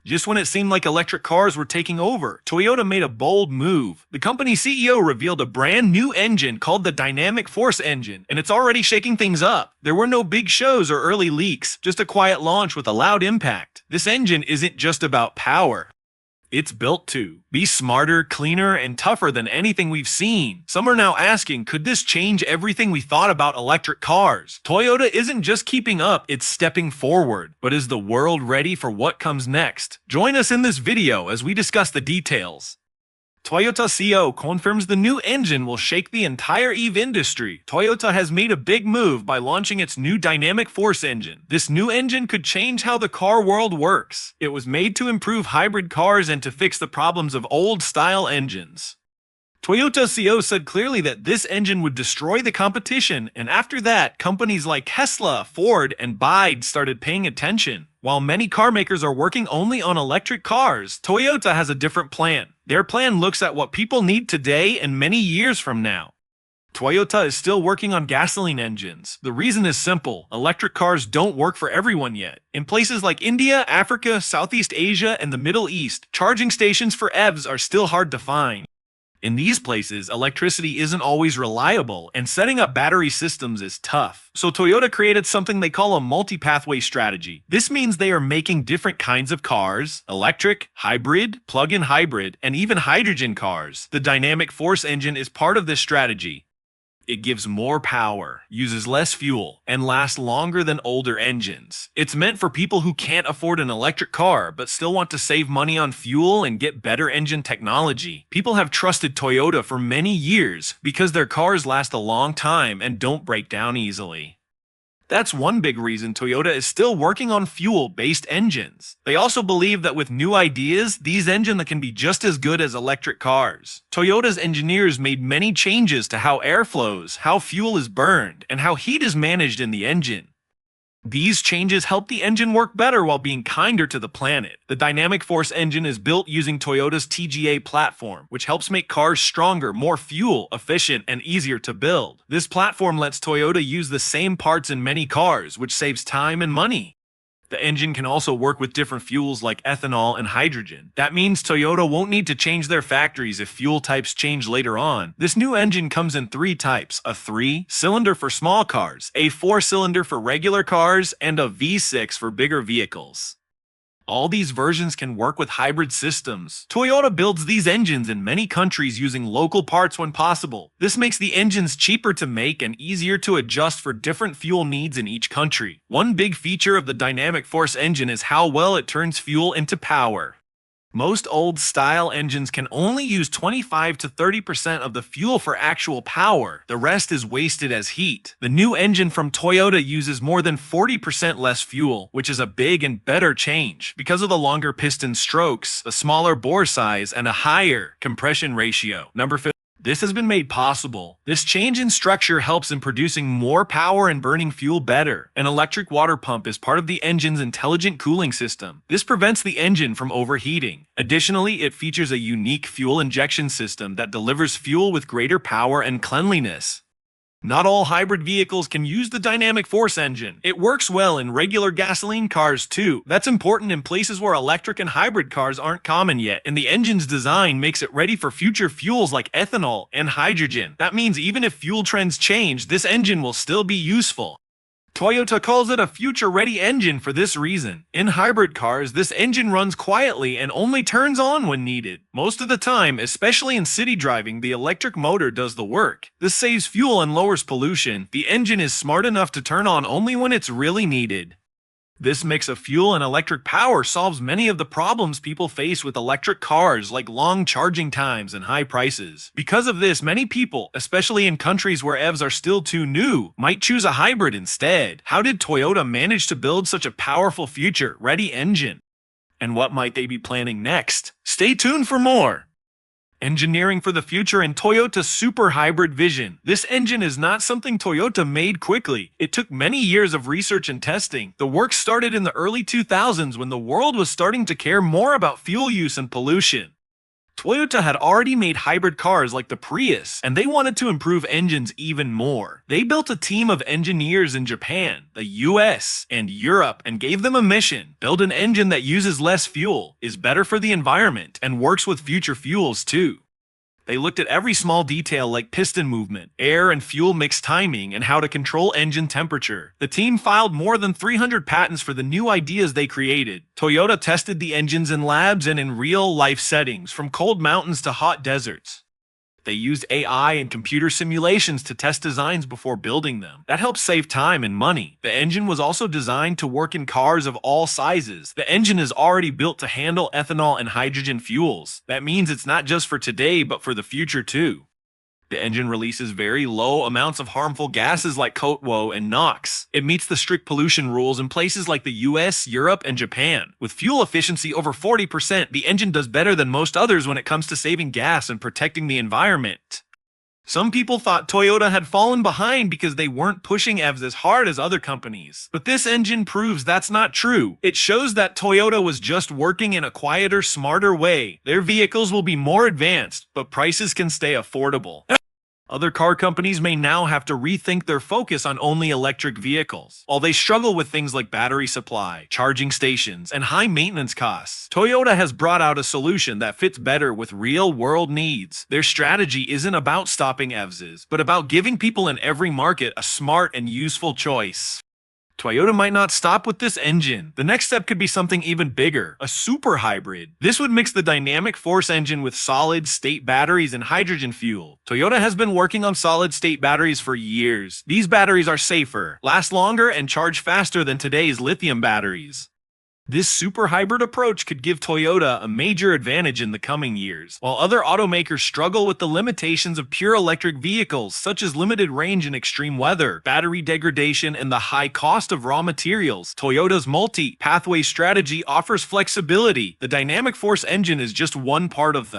Just when it seemed like electric cars were taking over, Toyota made a bold move. The company's CEO revealed a brand new engine called the Dynamic Force engine, and it's already shaking things up. There were no big shows or early leaks, just a quiet launch with a loud impact. This engine isn't just about power. It's built to be smarter, cleaner, and tougher than anything we've seen. Some are now asking, could this change everything we thought about electric cars? Toyota isn't just keeping up, it's stepping forward. But is the world ready for what comes next? Join us in this video as we discuss the details. Toyota CEO confirms the new engine will shake the entire EV industry. Toyota has made a big move by launching its new Dynamic Force engine. This new engine could change how the car world works. It was made to improve hybrid cars and to fix the problems of old-style engines. Toyota CEO said clearly that this engine would destroy the competition, and after that, companies like Tesla, Ford, and BYD started paying attention. While many car makers are working only on electric cars, Toyota has a different plan. Their plan looks at what people need today and many years from now. Toyota is still working on gasoline engines. The reason is simple: electric cars don't work for everyone yet. In places like India, Africa, Southeast Asia, and the Middle East, charging stations for EVs are still hard to find. In these places, electricity isn't always reliable, and setting up battery systems is tough. So Toyota created something they call a multi-pathway strategy. This means they are making different kinds of cars: electric, hybrid, plug-in hybrid, and even hydrogen cars. The Dynamic Force engine is part of this strategy. It gives more power, uses less fuel, and lasts longer than older engines. It's meant for people who can't afford an electric car but still want to save money on fuel and get better engine technology. People have trusted Toyota for many years because their cars last a long time and don't break down easily. That's one big reason Toyota is still working on fuel-based engines. They also believe that with new ideas, these engines can be just as good as electric cars. Toyota's engineers made many changes to how air flows, how fuel is burned, and how heat is managed in the engine. These changes help the engine work better while being kinder to the planet. The Dynamic Force engine is built using Toyota's TGA platform, which helps make cars stronger, more fuel efficient, and easier to build. This platform lets Toyota use the same parts in many cars, which saves time and money. The engine can also work with different fuels like ethanol and hydrogen. That means Toyota won't need to change their factories if fuel types change later on. This new engine comes in 3 types: a 3-cylinder for small cars, a 4-cylinder for regular cars, and a V6 for bigger vehicles. All these versions can work with hybrid systems. Toyota builds these engines in many countries using local parts when possible. This makes the engines cheaper to make and easier to adjust for different fuel needs in each country. One big feature of the Dynamic Force engine is how well it turns fuel into power. Most old-style engines can only use 25 to 30% of the fuel for actual power. The rest is wasted as heat. The new engine from Toyota uses more than 40% less fuel, which is a big and better change because of the longer piston strokes, a smaller bore size, and a higher compression ratio. Number 5. This has been made possible. This change in structure helps in producing more power and burning fuel better. An electric water pump is part of the engine's intelligent cooling system. This prevents the engine from overheating. Additionally, it features a unique fuel injection system that delivers fuel with greater power and cleanliness. Not all hybrid vehicles can use the Dynamic Force engine. It works well in regular gasoline cars too. That's important in places where electric and hybrid cars aren't common yet, and the engine's design makes it ready for future fuels like ethanol and hydrogen. That means even if fuel trends change, this engine will still be useful. Toyota calls it a future-ready engine for this reason. In hybrid cars, this engine runs quietly and only turns on when needed. Most of the time, especially in city driving, the electric motor does the work. This saves fuel and lowers pollution. The engine is smart enough to turn on only when it's really needed. This mix of fuel and electric power solves many of the problems people face with electric cars, like long charging times and high prices. Because of this, many people, especially in countries where EVs are still too new, might choose a hybrid instead. How did Toyota manage to build such a powerful future-ready engine? And what might they be planning next? Stay tuned for more! Engineering for the future and Toyota's super hybrid vision. This engine is not something Toyota made quickly. It took many years of research and testing. The work started in the early 2000s when the world was starting to care more about fuel use and pollution. Toyota had already made hybrid cars like the Prius, and they wanted to improve engines even more. They built a team of engineers in Japan, the US, and Europe and gave them a mission: build an engine that uses less fuel, is better for the environment, and works with future fuels too. They looked at every small detail like piston movement, air and fuel mix timing, and how to control engine temperature. The team filed more than 300 patents for the new ideas they created. Toyota tested the engines in labs and in real-life settings, from cold mountains to hot deserts. They used AI and computer simulations to test designs before building them. That helps save time and money. The engine was also designed to work in cars of all sizes. The engine is already built to handle ethanol and hydrogen fuels. That means it's not just for today, but for the future too. The engine releases very low amounts of harmful gases like CO2 and NOx. It meets the strict pollution rules in places like the US, Europe, and Japan. With fuel efficiency over 40%, the engine does better than most others when it comes to saving gas and protecting the environment. Some people thought Toyota had fallen behind because they weren't pushing EVs as hard as other companies. But this engine proves that's not true. It shows that Toyota was just working in a quieter, smarter way. Their vehicles will be more advanced, but prices can stay affordable. Other car companies may now have to rethink their focus on only electric vehicles. While they struggle with things like battery supply, charging stations, and high maintenance costs, Toyota has brought out a solution that fits better with real-world needs. Their strategy isn't about stopping EVs, but about giving people in every market a smart and useful choice. Toyota might not stop with this engine. The next step could be something even bigger, a super hybrid. This would mix the dynamic force engine with solid-state batteries and hydrogen fuel. Toyota has been working on solid-state batteries for years. These batteries are safer, last longer, and charge faster than today's lithium batteries. This super hybrid approach could give Toyota a major advantage in the coming years. While other automakers struggle with the limitations of pure electric vehicles, such as limited range in extreme weather, battery degradation, and the high cost of raw materials, Toyota's multi-pathway strategy offers flexibility. The dynamic force engine is just one part of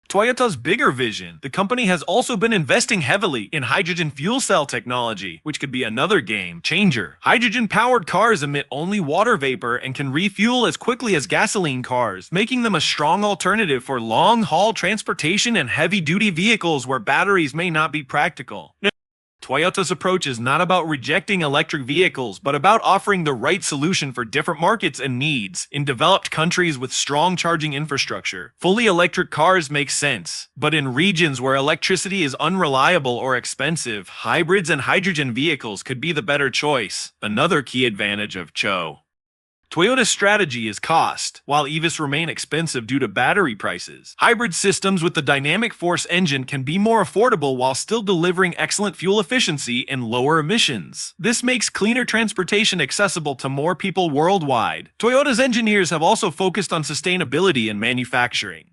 Toyota's bigger vision. The company has also been investing heavily in hydrogen fuel cell technology, which could be another game changer. Hydrogen-powered cars emit only water vapor and can refuel as quickly as gasoline cars, making them a strong alternative for long-haul transportation and heavy-duty vehicles where batteries may not be practical. Toyota's approach is not about rejecting electric vehicles, but about offering the right solution for different markets and needs. In developed countries with strong charging infrastructure, fully electric cars make sense. But in regions where electricity is unreliable or expensive, hybrids and hydrogen vehicles could be the better choice. Another key advantage of Toyota's strategy is cost. While EVs remain expensive due to battery prices, hybrid systems with the dynamic force engine can be more affordable while still delivering excellent fuel efficiency and lower emissions. This makes cleaner transportation accessible to more people worldwide. Toyota's engineers have also focused on sustainability in manufacturing.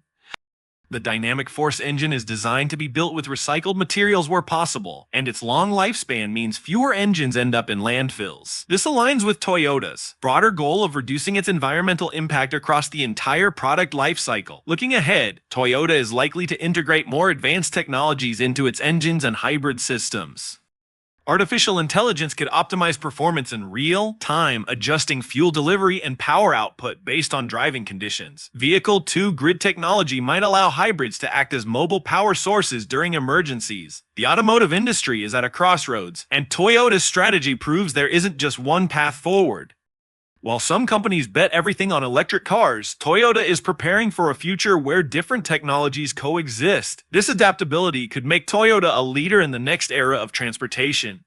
The dynamic force engine is designed to be built with recycled materials where possible, and its long lifespan means fewer engines end up in landfills. This aligns with Toyota's broader goal of reducing its environmental impact across the entire product lifecycle. Looking ahead, Toyota is likely to integrate more advanced technologies into its engines and hybrid systems. Artificial intelligence could optimize performance in real time, adjusting fuel delivery and power output based on driving conditions. Vehicle-to-grid technology might allow hybrids to act as mobile power sources during emergencies. The automotive industry is at a crossroads, and Toyota's strategy proves there isn't just one path forward. While some companies bet everything on electric cars, Toyota is preparing for a future where different technologies coexist. This adaptability could make Toyota a leader in the next era of transportation.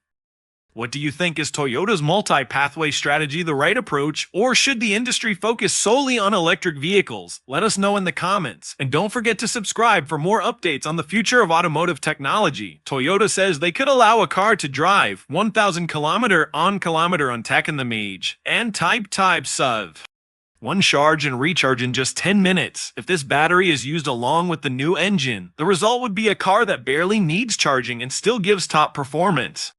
What do you think? Is Toyota's multi-pathway strategy the right approach, or should the industry focus solely on electric vehicles? Let us know in the comments. And don't forget to subscribe for more updates on the future of automotive technology. Toyota says they could allow a car to drive 1,000 km on taking the Mage and type SUV. One charge and recharge in just 10 minutes. If this battery is used along with the new engine, the result would be a car that barely needs charging and still gives top performance.